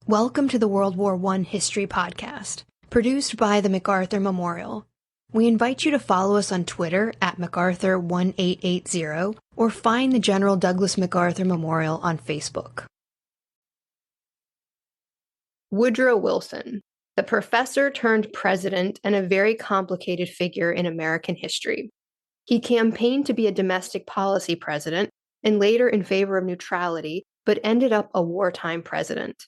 Welcome to the World War I History Podcast, produced by the MacArthur Memorial. We invite you to follow us on Twitter at MacArthur1880 or find the General Douglas MacArthur Memorial on Facebook. Woodrow Wilson, the professor turned president and a very complicated figure in American history. He campaigned to be a domestic policy president and later in favor of neutrality, but ended up a wartime president.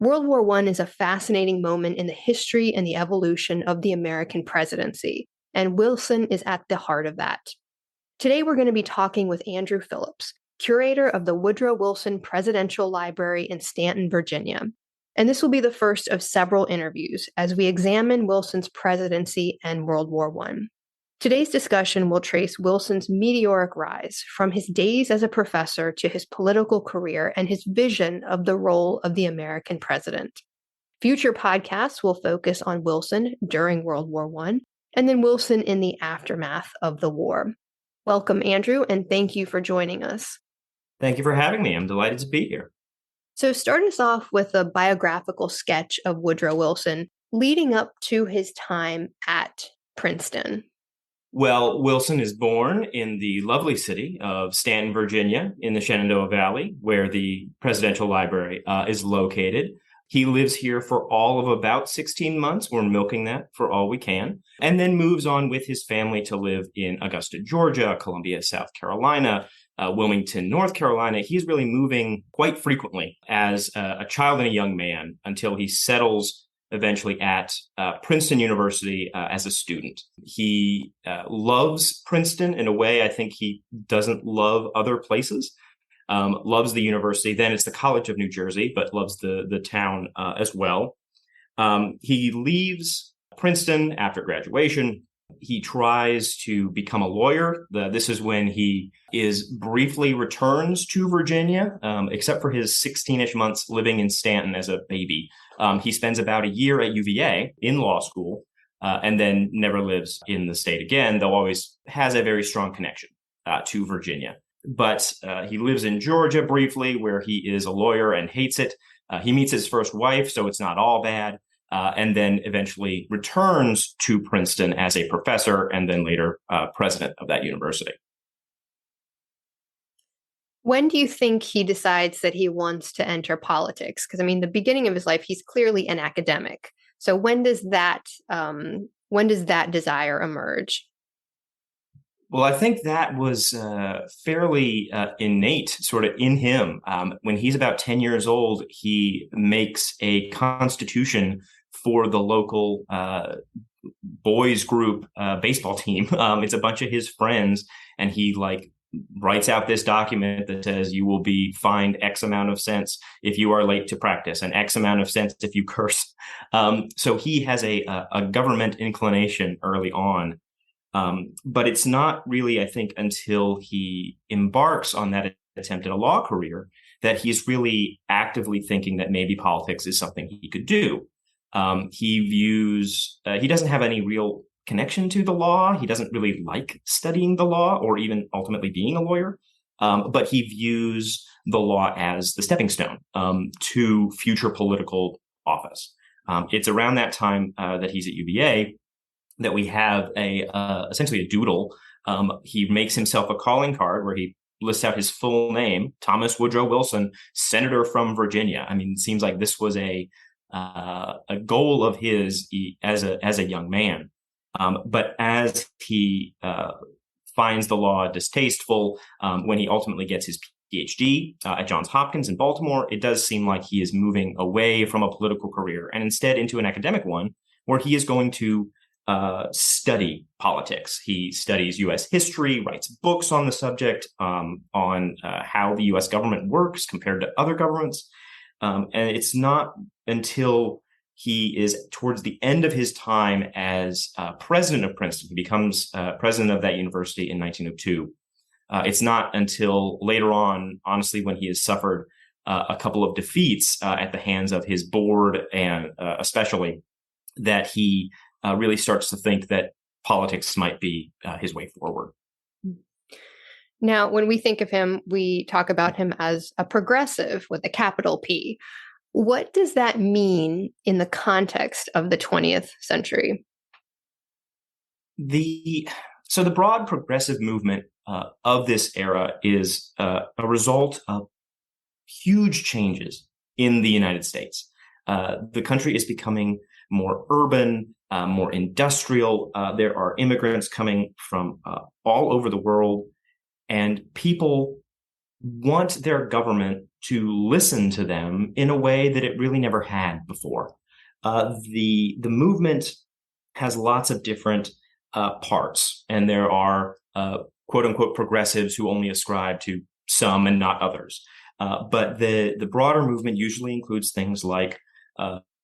World War I is a fascinating moment in the history and the evolution of the American presidency, and Wilson is at the heart of that. Today we're going to be talking with Andrew Phillips, curator of the Woodrow Wilson Presidential Library in Staunton, Virginia. And this will be the first of several interviews as we examine Wilson's presidency and World War I. Today's discussion will trace Wilson's meteoric rise from his days as a professor to his political career and his vision of the role of the American president. Future podcasts will focus on Wilson during World War I and then Wilson in the aftermath of the war. Welcome, Andrew, and thank you for joining us. Thank you for having me. I'm delighted to be here. So start us off with a biographical sketch of Woodrow Wilson leading up to his time at Princeton. Well, Wilson is born in the lovely city of Staunton, Virginia, in the Shenandoah Valley, where the Presidential Library is located. He lives here for all of about 16 months. We're milking that for all we can. And then moves on with his family to live in Augusta, Georgia, Columbia, South Carolina, Wilmington, North Carolina. He's really moving quite frequently as a child and a young man until he settles eventually at Princeton University as a student. He loves Princeton in a way I think he doesn't love other places. Loves the university. Then it's the College of New Jersey, but loves the town as well. He leaves Princeton after graduation. He tries to become a lawyer. This is when he briefly returns to Virginia, except for his 16-ish months living in Staunton as a baby. He spends about a year at UVA in law school, and then never lives in the state again, though always has a very strong connection to Virginia. But he lives in Georgia briefly, where he is a lawyer and hates it. He meets his first wife, so it's not all bad. And then eventually returns to Princeton as a professor and then later president of that university. When do you think he decides that he wants to enter politics? Because, the beginning of his life, he's clearly an academic. So when does that desire emerge? Well, I think that was fairly innate sort of in him. When he's about 10 years old, he makes a constitution for the local boys group baseball team. It's a bunch of his friends, and he writes out this document that says you will be fined X amount of cents if you are late to practice and X amount of cents if you curse. So he has a government inclination early on. But it's not really, I think, until he embarks on that attempt at a law career that he's really actively thinking that maybe politics is something he could do. He doesn't have any real connection to the law. He doesn't really like studying the law or even ultimately being a lawyer. But he views the law as the stepping stone to future political office. It's around that time that he's at UVA that we have essentially a doodle. He makes himself a calling card where he lists out his full name, Thomas Woodrow Wilson, Senator from Virginia. It seems like this was a goal of his as a young man. But as he finds the law distasteful, when he ultimately gets his PhD at Johns Hopkins in Baltimore, it does seem like he is moving away from a political career and instead into an academic one where he is going to study politics. He studies U.S. history, writes books on the subject, on how the U.S. government works compared to other governments. And it's not until he is towards the end of his time as president of Princeton, he becomes president of that university in 1902. It's not until later on, honestly, when he has suffered a couple of defeats at the hands of his board and especially that he really starts to think that politics might be his way forward. Now, when we think of him, we talk about him as a progressive with a capital P. What does that mean in the context of the 20th century? So the broad progressive movement of this era is a result of huge changes in the United States. The country is becoming more urban, more industrial. There are immigrants coming from all over the world, and people want their government to listen to them in a way that it really never had before. The movement has lots of different parts, and there are quote unquote progressives who only ascribe to some and not others. But the broader movement usually includes things like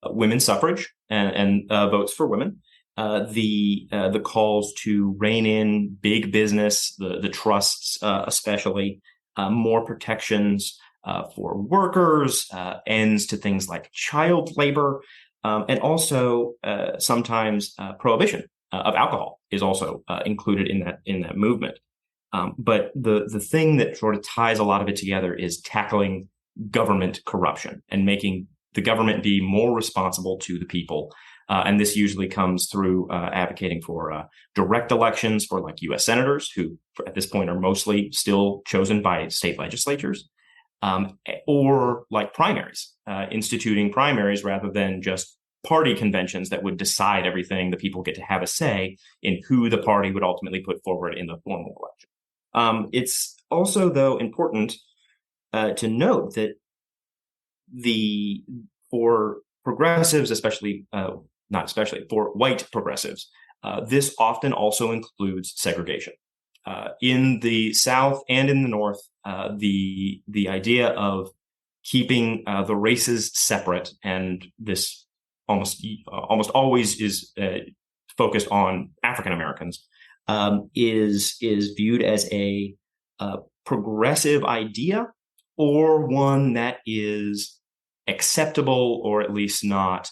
women's suffrage and votes for women, the calls to rein in big business, the trusts especially, more protections for workers, ends to things like child labor, and also sometimes prohibition of alcohol is also included in that movement. But the thing that sort of ties a lot of it together is tackling government corruption and making the government be more responsible to the people. And this usually comes through advocating for direct elections for like U.S. senators, who at this point are mostly still chosen by state legislatures, or like primaries, instituting primaries rather than just party conventions that would decide everything. The people get to have a say in who the party would ultimately put forward in the formal election. It's also, though, important to note that for progressives, for white progressives, this often also includes segregation. In the South and in the North, the idea of keeping the races separate, and this almost always is focused on African Americans, is viewed as a progressive idea, or one that is acceptable, or at least not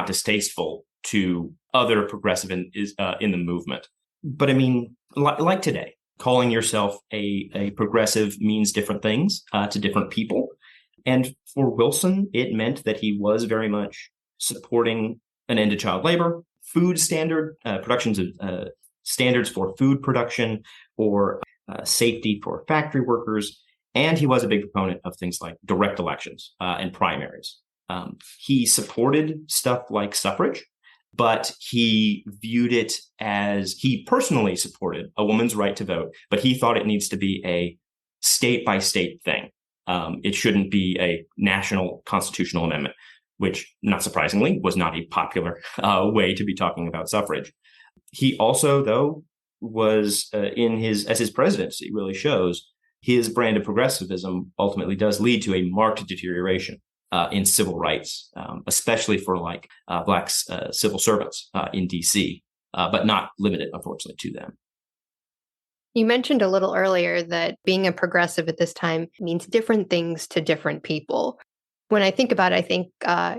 distasteful to other progressive in the movement. But I mean, like today, calling yourself a progressive means different things to different people. And for Wilson, it meant that he was very much supporting an end to child labor, food productions of standards for food production, or safety for factory workers. And he was a big proponent of things like direct elections and primaries. He supported stuff like suffrage, but he viewed it as, he personally supported a woman's right to vote, but he thought it needs to be a state-by-state thing. It shouldn't be a national constitutional amendment, which, not surprisingly, was not a popular way to be talking about suffrage. He also, though, was as his presidency really shows, his brand of progressivism ultimately does lead to a marked deterioration in civil rights, especially for Black civil servants in D.C., but not limited, unfortunately, to them. You mentioned a little earlier that being a progressive at this time means different things to different people. When I think about it, I think,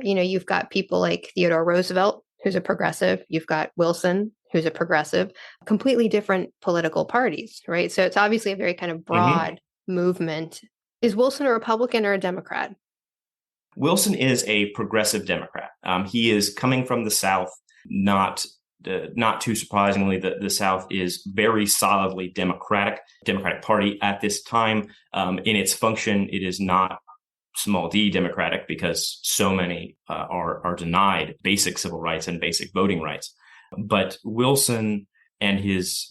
you've got people like Theodore Roosevelt, who's a progressive. You've got Wilson, who's a progressive, completely different political parties, right? So it's obviously a very kind of broad movement. Is Wilson a Republican or a Democrat? Wilson is a progressive Democrat. He is coming from the South. Not too surprisingly, the South is very solidly Democratic Party at this time. In its function, it is not small d democratic, because so many are denied basic civil rights and basic voting rights. But Wilson and his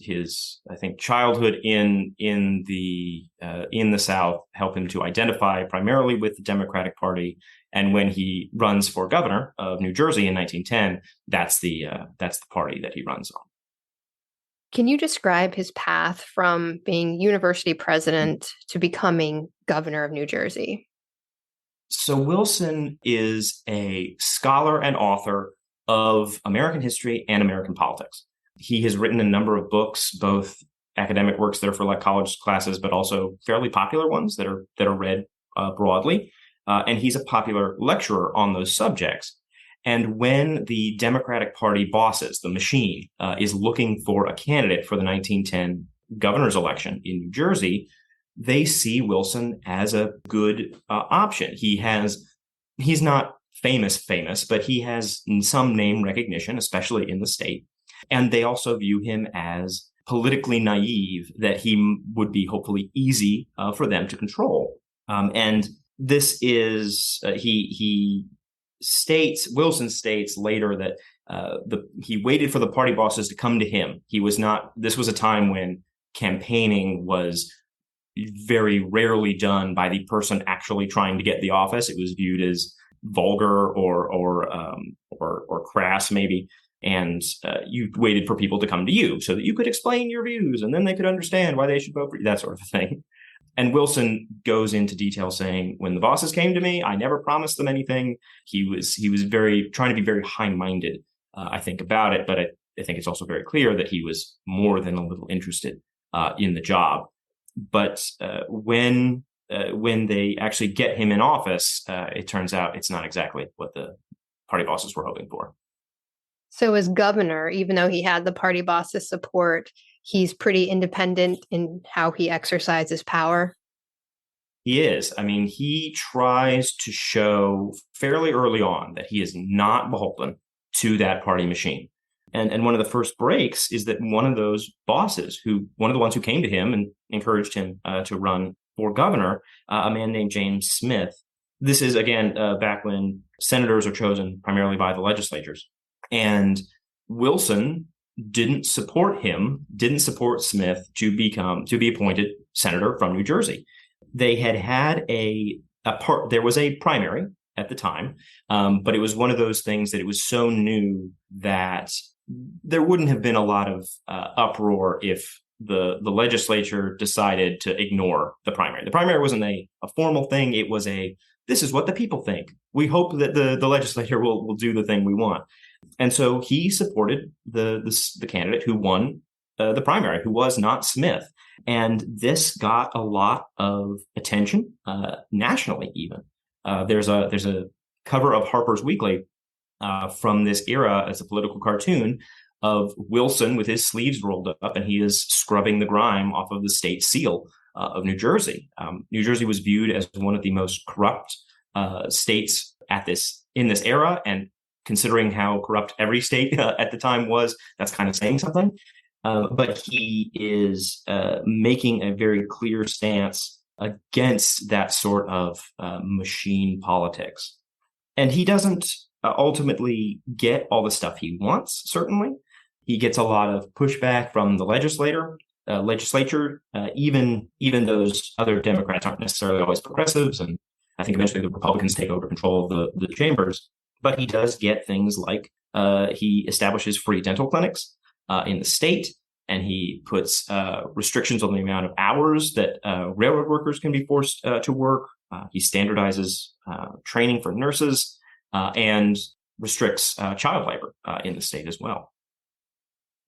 I think childhood in the South help him to identify primarily with the Democratic Party. And when he runs for governor of New Jersey in 1910, that's the party that he runs on. Can you describe his path from being university president to becoming governor of New Jersey? So Wilson is a scholar and author of American history and American politics. He has written a number of books, both academic works that are for like college classes, but also fairly popular ones that are read broadly. And he's a popular lecturer on those subjects. And when the Democratic Party bosses, the machine, is looking for a candidate for the 1910 governor's election in New Jersey, they see Wilson as a good option. He has he's not famous, but he has some name recognition, especially in the state. And they also view him as politically naive, that he would be hopefully easy for them to control. And this is, Wilson states later that he waited for the party bosses to come to him. This was a time when campaigning was very rarely done by the person actually trying to get the office. It was viewed as vulgar or crass, maybe. And you waited for people to come to you so that you could explain your views, and then they could understand why they should vote for you, that sort of thing. And Wilson goes into detail saying, when the bosses came to me, I never promised them anything. He was trying to be very high-minded, I think, about it. But I think it's also very clear that he was more than a little interested in the job. But when they actually get him in office, it turns out it's not exactly what the party bosses were hoping for. So as governor, even though he had the party boss's support, he's pretty independent in how he exercises power. He is. I mean, he tries to show fairly early on that he is not beholden to that party machine. And one of the first breaks is that one of those bosses, one of the ones who came to him and encouraged him to run for governor, a man named James Smith. This is, again, back when senators are chosen primarily by the legislatures. And Wilson didn't support Smith to be appointed senator from New Jersey. They had there was a primary at the time, but it was one of those things that it was so new that there wouldn't have been a lot of uproar if the legislature decided to ignore the primary. The primary wasn't a formal thing. It was this is what the people think. We hope that the legislature will do the thing we want. And so he supported the candidate who won the primary, who was not Smith. And this got a lot of attention nationally, even. There's a cover of Harper's Weekly from this era as a political cartoon of Wilson with his sleeves rolled up, and he is scrubbing the grime off of the state seal of New Jersey. New Jersey was viewed as one of the most corrupt states in this era, and considering how corrupt every state at the time was, that's kind of saying something. But he is making a very clear stance against that sort of machine politics. And he doesn't ultimately get all the stuff he wants, certainly. He gets a lot of pushback from the legislature. Even those other Democrats aren't necessarily always progressives. And I think eventually the Republicans take over control of the chambers. But he does get things like he establishes free dental clinics in the state, and he puts restrictions on the amount of hours that railroad workers can be forced to work. He standardizes training for nurses and restricts child labor in the state as well.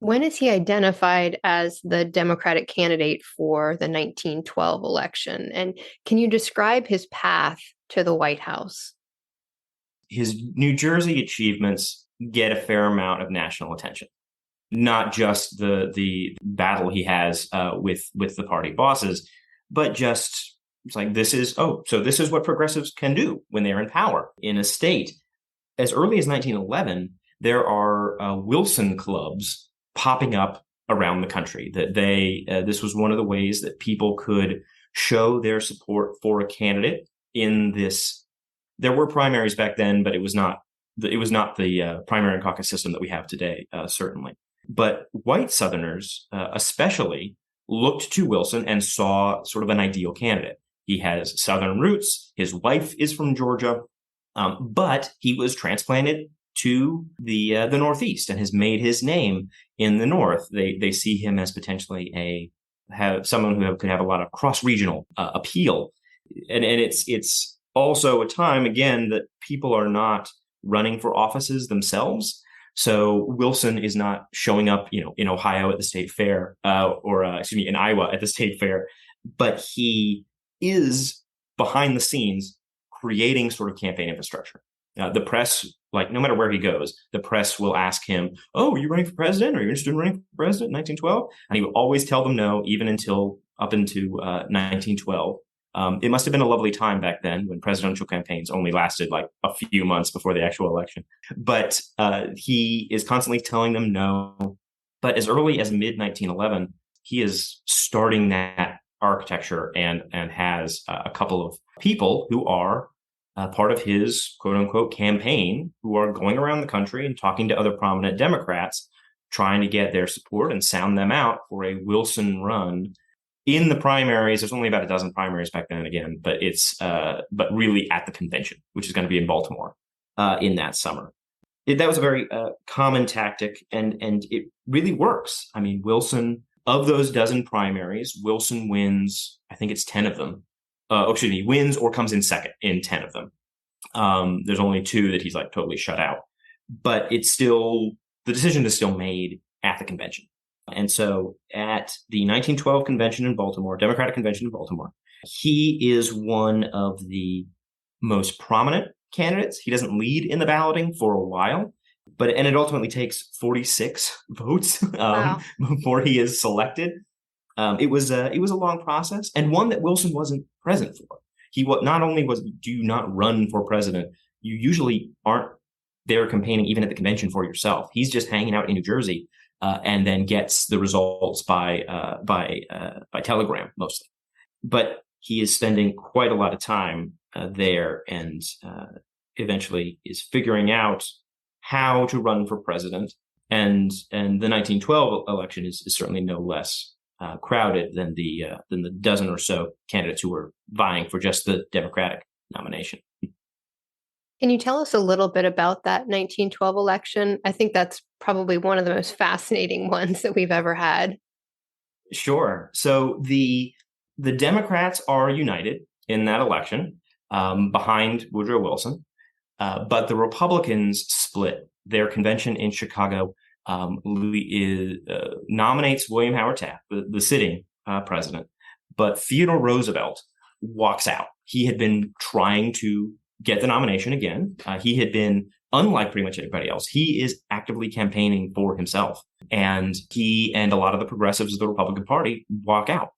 When is he identified as the Democratic candidate for the 1912 election? And can you describe his path to the White House? His New Jersey achievements get a fair amount of national attention, not just the battle he has with the party bosses, but just it's like this is what progressives can do when they're in power in a state. As early as 1911, there are Wilson clubs popping up around the country. That this was one of the ways that people could show their support for a candidate in this. There were primaries back then, but it was not the primary and caucus system that we have today, certainly. But white Southerners, especially, looked to Wilson and saw sort of an ideal candidate. He has Southern roots. His wife is from Georgia, but he was transplanted to the Northeast and has made his name in the North. They see him as potentially someone who could have a lot of cross-regional appeal, and it's also a time, again, that people are not running for offices themselves. So Wilson is not showing up, in Ohio at the state fair, in Iowa at the state fair, but he is behind the scenes creating sort of campaign infrastructure. The press, no matter where he goes, the press will ask him, "Oh, are you running for president? Are you interested in running for president in 1912?" And he will always tell them no, even up into 1912. It must have been a lovely time back then when presidential campaigns only lasted like a few months before the actual election. But he is constantly telling them no. But as early as mid-1911, he is starting that architecture and has a couple of people who are part of his quote unquote campaign who are going around the country and talking to other prominent Democrats, trying to get their support and sound them out for a Wilson run in the primaries. There's only about a dozen primaries back then again, but but really at the convention, which is going to be in Baltimore in that summer. That was a very common tactic, and it really works. I mean, Wilson, of those dozen primaries, Wilson wins, I think it's 10 of them. Wins or comes in second in 10 of them. There's only 2 that he's like totally shut out. But it's still, the decision is still made at the convention. And so at the 1912 convention in Baltimore, Democratic convention in Baltimore, he is one of the most prominent candidates. He doesn't lead in the balloting for a while, and it ultimately takes 46 votes before he is selected. It was a long process, and one that Wilson wasn't present for. Not only do you not run for president, you usually aren't there campaigning even at the convention for yourself. He's just hanging out in New Jersey and then gets the results by telegram mostly. But he is spending quite a lot of time there, and eventually is figuring out how to run for president. And the 1912 election is certainly no less crowded than the dozen or so candidates who were vying for just the Democratic nomination. Can you tell us a little bit about that 1912 election? I think that's probably one of the most fascinating ones that we've ever had. Sure. So the Democrats are united in that election behind Woodrow Wilson, but the Republicans split. Their convention in Chicago nominates William Howard Taft, the sitting president, but Theodore Roosevelt walks out. He had been trying to get the nomination again. He had been, unlike pretty much everybody else, he is actively campaigning for himself. And he and a lot of the progressives of the Republican Party walk out.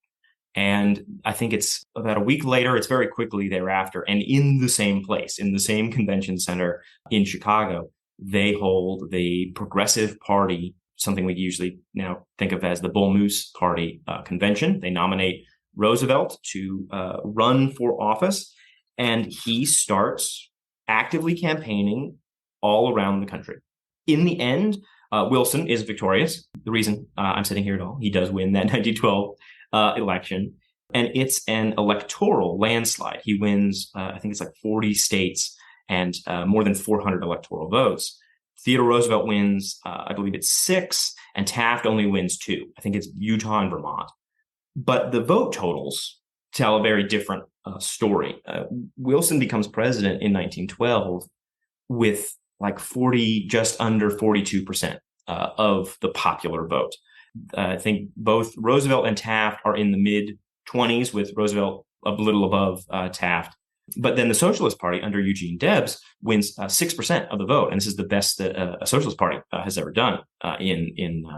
And I think it's about a week later, it's very quickly thereafter, and in the same place, in the same convention center in Chicago, they hold the Progressive Party, something we usually now think of as the Bull Moose Party convention. They nominate Roosevelt to run for office, and he starts actively campaigning all around the country. In the end, Wilson is victorious. The reason I'm sitting here at all, he does win that 1912 election, and it's an electoral landslide. He wins, I think it's like 40 states and more than 400 electoral votes. Theodore Roosevelt wins, I believe it's 6, and Taft only wins 2. I think it's Utah and Vermont. But the vote totals tell a very different story. Wilson becomes president in 1912 with like just under 42% of the popular vote. I think both Roosevelt and Taft are in the mid-20s, with Roosevelt a little above Taft. But then the Socialist Party under Eugene Debs wins 6% of the vote, and this is the best that a Socialist Party has ever done in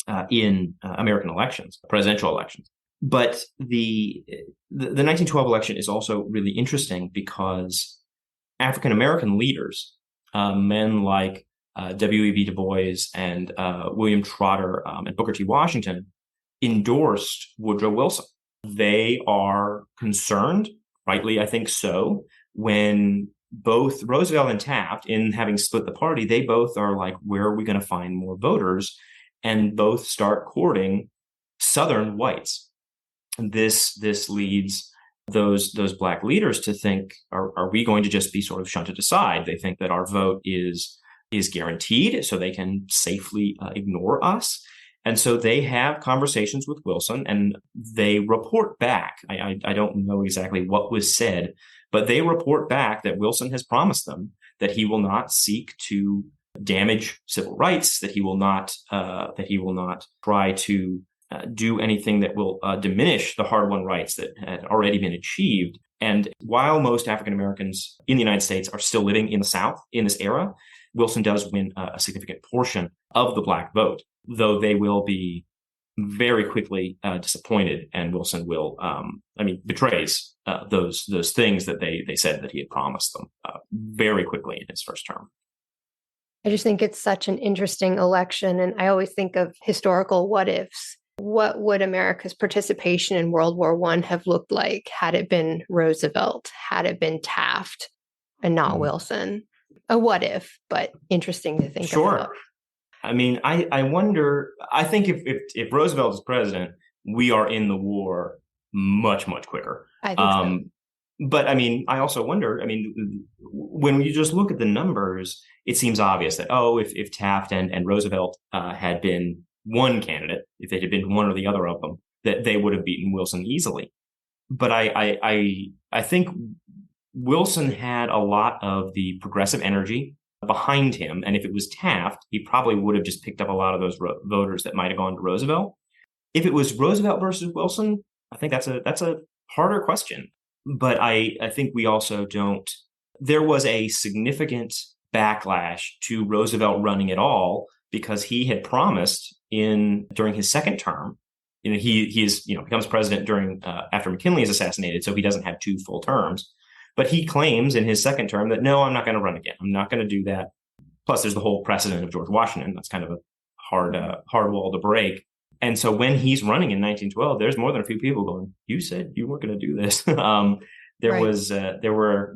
American elections, presidential elections. But the 1912 election is also really interesting because African American leaders, men like W.E.B. Du Bois and William Trotter and Booker T. Washington, endorsed Woodrow Wilson. They are concerned, rightly I think so, when both Roosevelt and Taft, in having split the party, they both are like, where are we going to find more voters? And both start courting Southern whites. This leads those Black leaders to think, are we going to just be sort of shunted aside? They think that our vote is guaranteed, so they can safely ignore us. And so they have conversations with Wilson, and they report back. I don't know exactly what was said, but they report back that Wilson has promised them that he will not seek to damage civil rights, that he will not try to do anything that will diminish the hard-won rights that had already been achieved. And while most African Americans in the United States are still living in the South in this era, Wilson does win a significant portion of the Black vote, though they will be very quickly disappointed, and Wilson will, betrays those things that they said that he had promised them very quickly in his first term. I just think it's such an interesting election. And I always think of historical what ifs. What would America's participation in World War I have looked like had it been Roosevelt, had it been Taft, and not Wilson? A what if, but interesting to think about. I mean, I wonder, I think if Roosevelt is president, we are in the war much, much quicker. I think so. But I mean, I also wonder, when you just look at the numbers, it seems obvious that, if Taft and Roosevelt had been one candidate, if they had been one or the other of them, that they would have beaten Wilson easily. But I think Wilson had a lot of the progressive energy behind him. And if it was Taft, he probably would have just picked up a lot of those voters that might have gone to Roosevelt. If it was Roosevelt versus Wilson, I think that's a harder question. But I think we also don't. There was a significant backlash to Roosevelt running at all because he had promised during his second term. He becomes president after McKinley is assassinated, so he doesn't have 2 full terms. But he claims in his second term that, no, I'm not going to run again. I'm not going to do that. Plus, there's the whole precedent of George Washington. That's kind of a hard wall to break. And so when he's running in 1912, there's more than a few people going, "You said you weren't going to do this." There were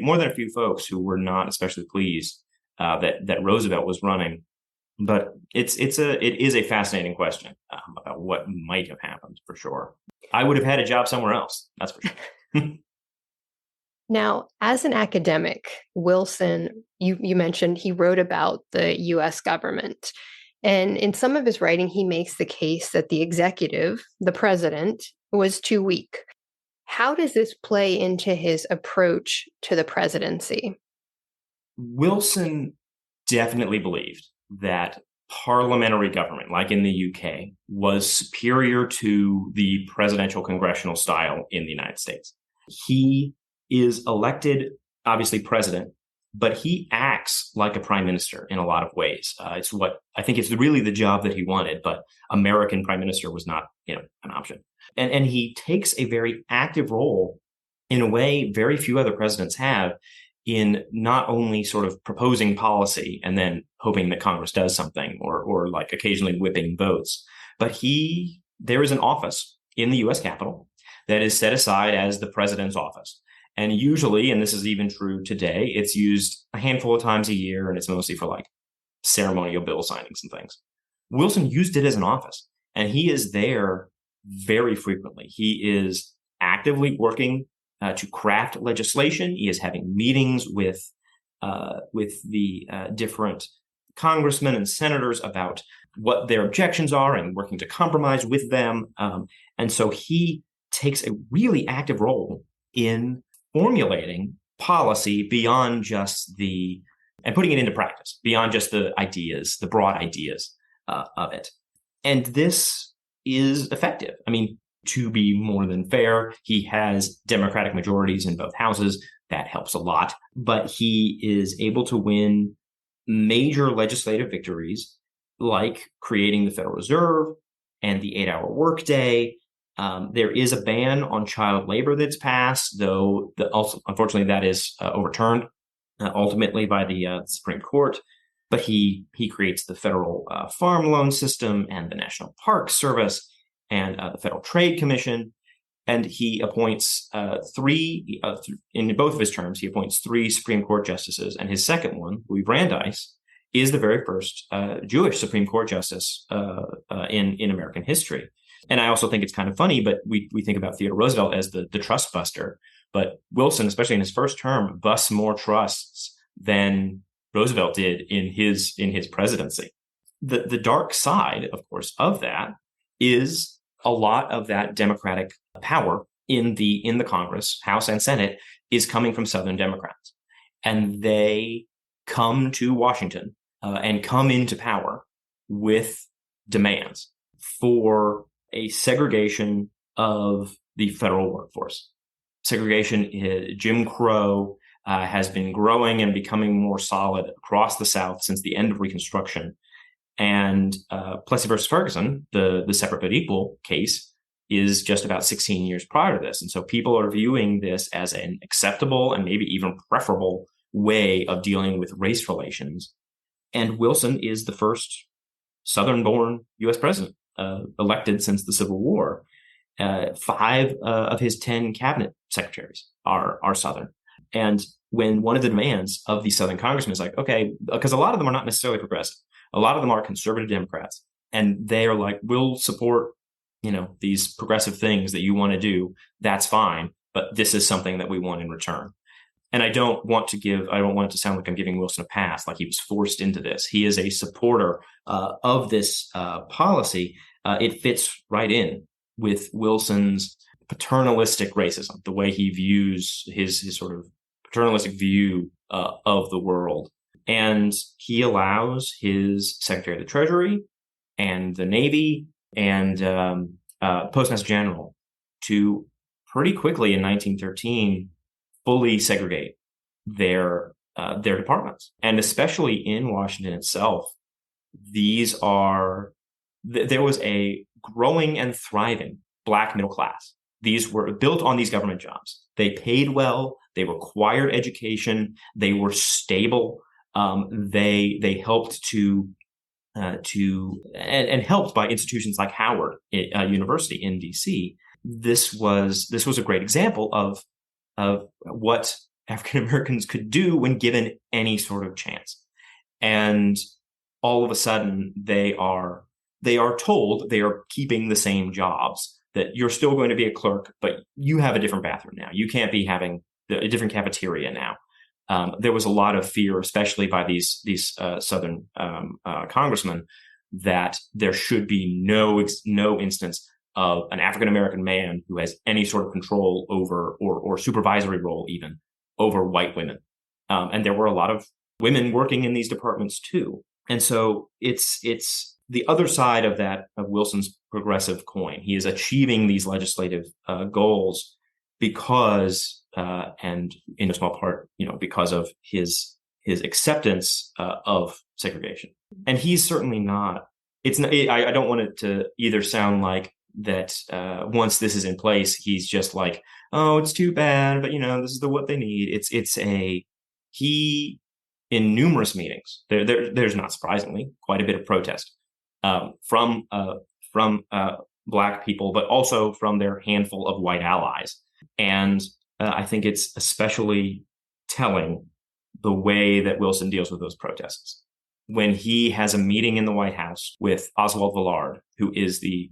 more than a few folks who were not especially pleased that Roosevelt was running. But it is a fascinating question about what might have happened for sure. I would have had a job somewhere else. That's for sure. Now, as an academic, Wilson, you mentioned he wrote about the U.S. government. And in some of his writing, he makes the case that the executive, the president, was too weak. How does this play into his approach to the presidency? Wilson definitely believed that parliamentary government, like in the UK, was superior to the presidential congressional style in the United States. He is elected, obviously, president, but he acts like a prime minister in a lot of ways. It's really the job that he wanted, but American prime minister was not, an option. And he takes a very active role in a way very few other presidents have in not only sort of proposing policy and then hoping that Congress does something or like occasionally whipping votes, but there is an office in the U.S. Capitol that is set aside as the president's office. And usually, and this is even true today, it's used a handful of times a year, and it's mostly for like ceremonial bill signings and things. Wilson used it as an office, and he is there very frequently. He is actively working to craft legislation. He is having meetings with the different congressmen and senators about what their objections are and working to compromise with them. And so he takes a really active role in formulating policy beyond just and putting it into practice, beyond just the ideas, the broad ideas of it. And this is effective. I mean, to be more than fair, he has Democratic majorities in both houses. That helps a lot. But he is able to win major legislative victories, like creating the Federal Reserve and the 8-hour workday. There is a ban on child labor that's passed, though unfortunately that is overturned ultimately by the Supreme Court. But he creates the federal farm loan system and the National Park Service and the Federal Trade Commission. And he appoints in both of his terms, he appoints 3 Supreme Court justices. And his second one, Louis Brandeis, is the very first Jewish Supreme Court justice in American history. And I also think it's kind of funny, but we think about Theodore Roosevelt as the trust buster. But Wilson, especially in his first term, busts more trusts than Roosevelt did in his presidency. The dark side, of course, of that is a lot of that Democratic power in the Congress, House and Senate, is coming from Southern Democrats. And they come to Washington and come into power with demands for a segregation of the federal workforce. Segregation, Jim Crow has been growing and becoming more solid across the South since the end of Reconstruction. And Plessy versus Ferguson, the separate but equal case, is just about 16 years prior to this. And so people are viewing this as an acceptable and maybe even preferable way of dealing with race relations. And Wilson is the first Southern-born U.S. president elected since the Civil War. 5 of his 10 cabinet secretaries are Southern. And when one of the demands of these Southern congressmen is like, okay, because a lot of them are not necessarily progressive. A lot of them are conservative Democrats. And they are like, we'll support, these progressive things that you want to do. That's fine. But this is something that we want in return. And I don't want it to sound like I'm giving Wilson a pass, like he was forced into this. He is a supporter of this policy. It fits right in with Wilson's paternalistic racism, the way he views his sort of paternalistic view of the world. And he allows his Secretary of the Treasury and the Navy and Postmaster General to pretty quickly in 1913 fully segregate their departments. And especially in Washington itself, there was a growing and thriving Black middle class. These were built on these government jobs. They paid well. They required education. They were stable. They helped and helped by institutions like Howard University in D.C. This was a great example of what African Americans could do when given any sort of chance. And all of a sudden they are told they are keeping the same jobs, that you're still going to be a clerk, but you have a different bathroom now. You can't be having a different cafeteria now. There was a lot of fear, especially by these Southern congressmen, that there should be no instance of an African-American man who has any sort of control over or supervisory role even over white women. And there were a lot of women working in these departments too. And so it's the other side of Wilson's progressive coin. He is achieving these legislative goals because, and in a small part, because of his acceptance of segregation. And he's certainly not. I don't want it to either sound like that once this is in place, he's just like, oh, it's too bad, but this is what they need. He in numerous meetings, there's not surprisingly quite a bit of protest from Black people, but also from their handful of white allies. And I think it's especially telling the way that Wilson deals with those protests. When he has a meeting in the White House with Oswald Villard, who is the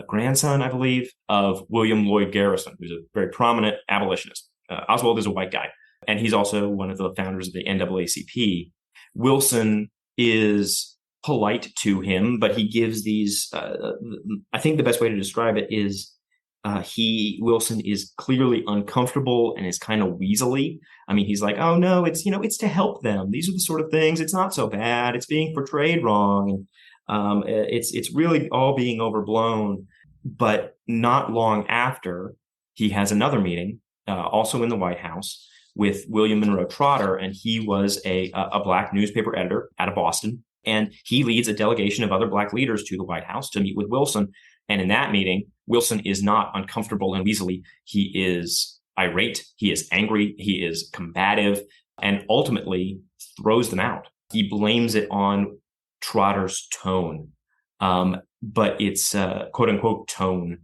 grandson, I believe, of William Lloyd Garrison, who's a very prominent abolitionist. Oswald is a white guy, and he's also one of the founders of the NAACP. Wilson is polite to him, but he gives these, I think the best way to describe it is Wilson is clearly uncomfortable and is kind of weaselly. I mean, he's like, oh no, it's to help them. These are the sort of things. It's not so bad. It's being portrayed wrong. It's really all being overblown. But not long after, he has another meeting, also in the White House, with William Monroe Trotter, and he was a Black newspaper editor out of Boston. And he leads a delegation of other Black leaders to the White House to meet with Wilson. And in that meeting, Wilson is not uncomfortable and weaselly. He is irate. He is angry. He is combative, and ultimately throws them out. He blames it on Trotter's tone, but it's quote unquote tone.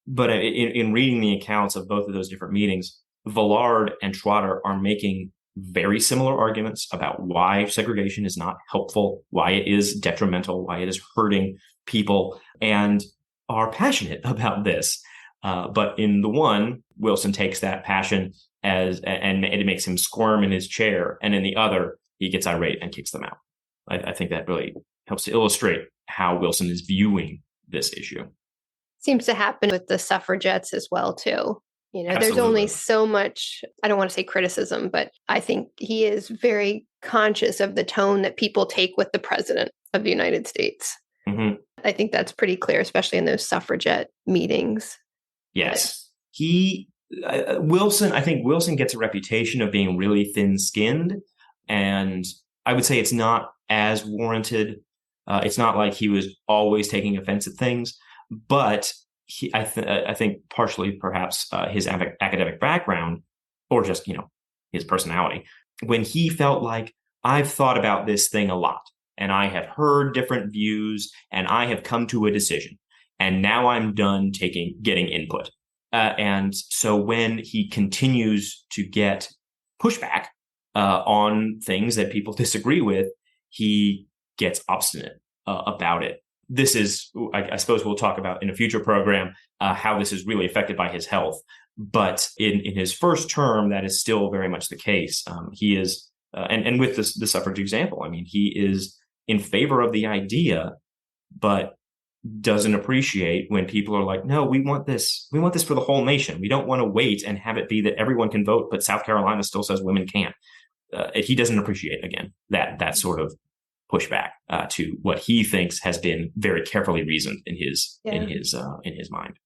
But in reading the accounts of both of those different meetings, Villard and Trotter are making very similar arguments about why segregation is not helpful, why it is detrimental, why it is hurting people, and are passionate about this. But in the one, Wilson takes that passion and it makes him squirm in his chair. And in the other, he gets irate and kicks them out. I think that really helps to illustrate how Wilson is viewing this issue. Seems to happen with the suffragettes as well, too. Absolutely. There's only so much, I don't want to say criticism, but I think he is very conscious of the tone that people take with the president of the United States. Mm-hmm. I think that's pretty clear, especially in those suffragette meetings. Yes. I think Wilson gets a reputation of being really thin-skinned, and I would say it's not as warranted It's not like he was always taking offense at things, but I think partially perhaps his academic background, or just his personality, when he felt like, I've thought about this thing a lot, and I have heard different views, and I have come to a decision, and now I'm done getting input. And so when he continues to get pushback on things that people disagree with, he gets obstinate about it. This is, I suppose we'll talk about in a future program, how this is really affected by his health. But in his first term, that is still very much the case. He is, and with the suffrage example, I mean, he is in favor of the idea, but doesn't appreciate when people are like, no, we want this for the whole nation. We don't want to wait and have it be that everyone can vote, but South Carolina still says women can't. He doesn't appreciate, again, that sort of pushback to what he thinks has been very carefully reasoned in his mind.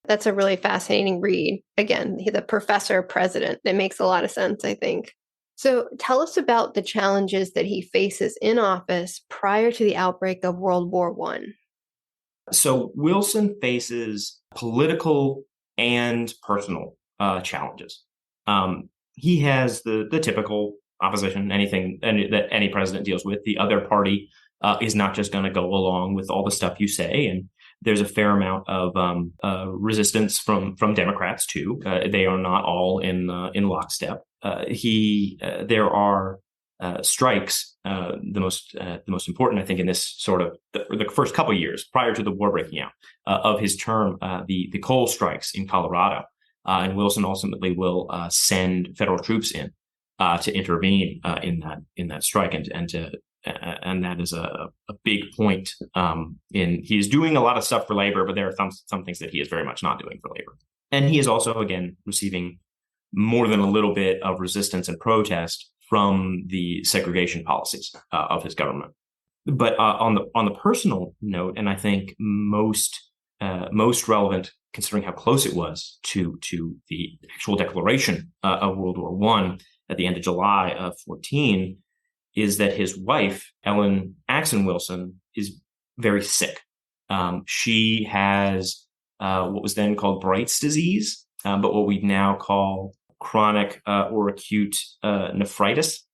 That's a really fascinating read. Again, the professor president. It makes a lot of sense, I think. So tell us about the challenges that he faces in office prior to the outbreak of World War I. So Wilson faces political and personal challenges. He has the typical opposition, that any president deals with. The other party is not just going to go along with all the stuff you say, and there's a fair amount of resistance from Democrats too. They are not all in lockstep. There are strikes. The most important, I think, in this sort of the first couple of years prior to the war breaking out of his term, the coal strikes in Colorado, and Wilson ultimately will send federal troops in to intervene in that strike, and that is a big point. He's doing a lot of stuff for labor, but there are some things that he is very much not doing for labor, and he is also, again, receiving more than a little bit of resistance and protest from the segregation policies of his government. But on the personal note, and I think most relevant, considering how close it was to the actual declaration of World War I at the end of July of 14, is that his wife, Ellen Axon Wilson, is very sick. She has what was then called Bright's disease, but what we now call chronic or acute nephritis.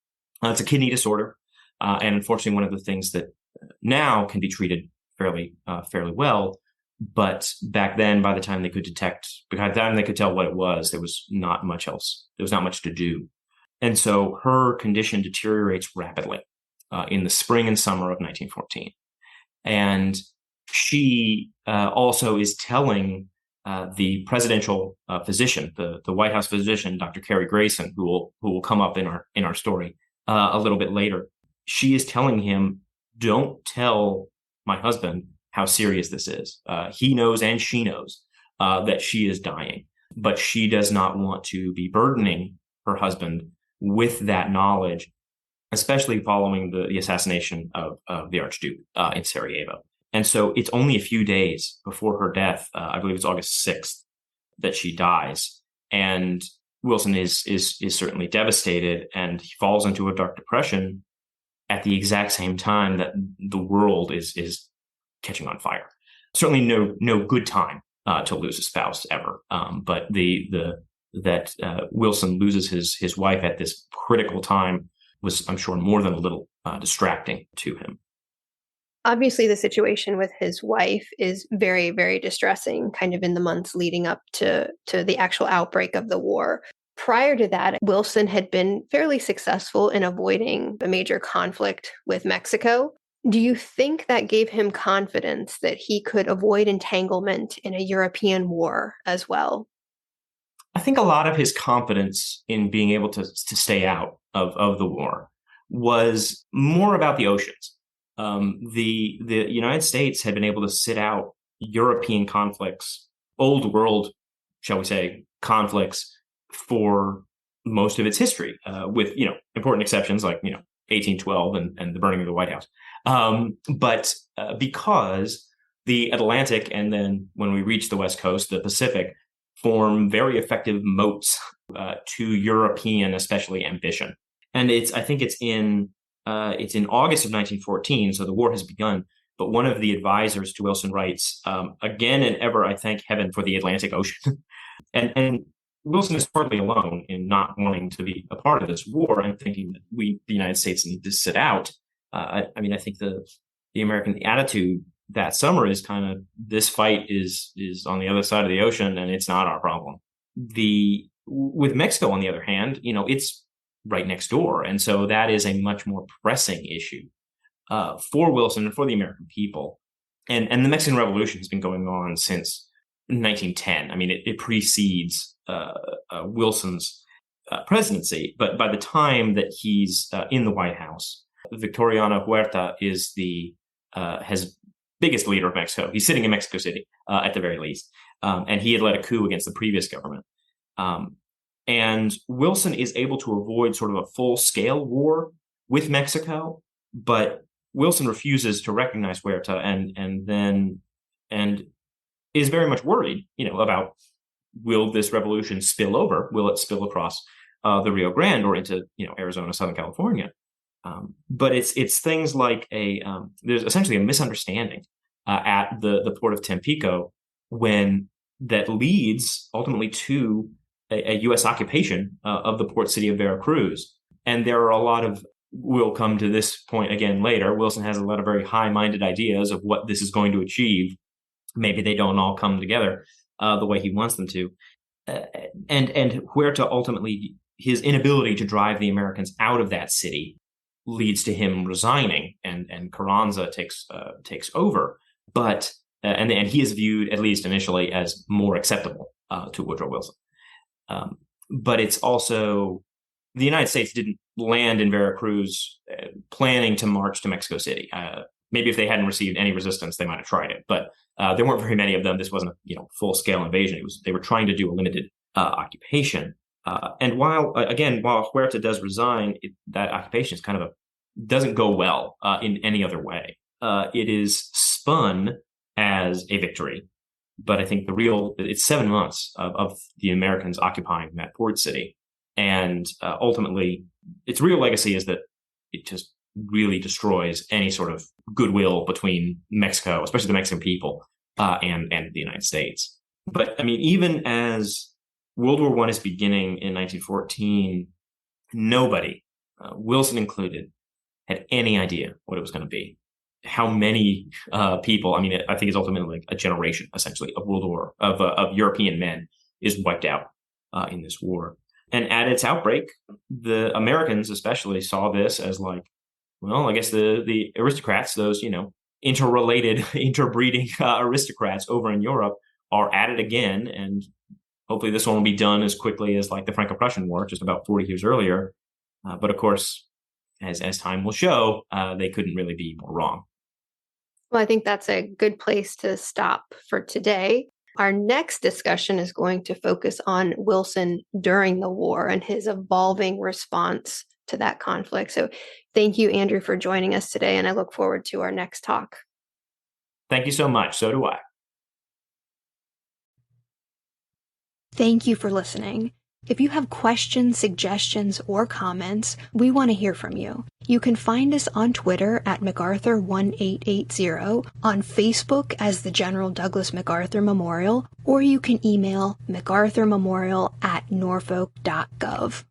It's a kidney disorder, and unfortunately, one of the things that now can be treated fairly well. But back then, by the time they could tell what it was, there was not much else. There was not much to do, and so her condition deteriorates rapidly in the spring and summer of 1914, and she also is telling the presidential physician, the White House physician, Dr. Cary Grayson, who will come up in our story a little bit later. She is telling him, "Don't tell my husband how serious this is. He knows and she knows that she is dying, but she does not want to be burdening her husband with that knowledge, especially following the assassination of the Archduke in Sarajevo." And so it's only a few days before her death, I believe it's August 6th, that she dies. And Wilson is certainly devastated, and he falls into a dark depression at the exact same time that the world is catching on fire. Certainly no good time to lose a spouse ever. But that Wilson loses his wife at this critical time was, I'm sure, more than a little distracting to him. Obviously, the situation with his wife is very, very distressing, kind of in the months leading up to the actual outbreak of the war. Prior to that, Wilson had been fairly successful in avoiding a major conflict with Mexico. Do you think that gave him confidence that he could avoid entanglement in a European war as well? I think a lot of his confidence in being able to stay out of the war was more about the oceans. The United States had been able to sit out European conflicts, old world, shall we say, conflicts for most of its history, with important exceptions like 1812 and the burning of the White House. But because the Atlantic, and then when we reach the West Coast, the Pacific, form very effective moats to European, especially, ambition. And I think it's in it's in August of 1914, so the war has begun. But one of the advisors to Wilson writes, again and ever, I thank heaven for the Atlantic Ocean. and Wilson is hardly alone in not wanting to be a part of this war and thinking that the United States, need to sit out. I think the American attitude that summer is kind of, this fight is on the other side of the ocean and it's not our problem. With Mexico, on the other hand, it's right next door. And so that is a much more pressing issue for Wilson and for the American people. And the Mexican Revolution has been going on since 1910. It precedes Wilson's presidency. But by the time that he's in the White House, Victoriano Huerta is has biggest leader of Mexico. He's sitting in Mexico City at the very least. And he had led a coup against the previous government. And Wilson is able to avoid sort of a full-scale war with Mexico, but Wilson refuses to recognize Huerta and is very much worried, about, will this revolution spill over? Will it spill across the Rio Grande or into, Arizona, Southern California? But it's things like there's essentially a misunderstanding at the port of Tampico that leads ultimately to a U.S. occupation of the port city of Veracruz. And there are a lot of, we'll come to this point again later, Wilson has a lot of very high-minded ideas of what this is going to achieve. Maybe they don't all come together the way he wants them to. And Huerta ultimately, his inability to drive the Americans out of that city leads to him resigning, and Carranza takes over. But and he is viewed, at least initially, as more acceptable to Woodrow Wilson. But it's also, the United States didn't land in Veracruz planning to march to Mexico City. Maybe if they hadn't received any resistance, they might have tried it. But there weren't very many of them. This wasn't a full scale invasion. They were trying to do a limited occupation. And while Huerta does resign, that occupation is doesn't go well in any other way. It is spun as a victory. But I think it's 7 months of the Americans occupying that port city. And ultimately, its real legacy is that it just really destroys any sort of goodwill between Mexico, especially the Mexican people, and the United States. But even as World War I is beginning in 1914, nobody, Wilson included, had any idea what it was going to be. How many people, I think it's ultimately like a generation, essentially, of European men is wiped out in this war. And at its outbreak, the Americans especially saw this as like, well, I guess the aristocrats, those, interrelated, interbreeding aristocrats over in Europe are at it again. And hopefully this one will be done as quickly as like the Franco-Prussian War, just about 40 years earlier. But of course, as time will show, they couldn't really be more wrong. Well, I think that's a good place to stop for today. Our next discussion is going to focus on Wilson during the war and his evolving response to that conflict. So thank you, Andrew, for joining us today, and I look forward to our next talk. Thank you so much. So do I. Thank you for listening. If you have questions, suggestions, or comments, we want to hear from you. You can find us on Twitter at MacArthur1880, on Facebook as the General Douglas MacArthur Memorial, or you can email MacArthurMemorial@norfolk.gov.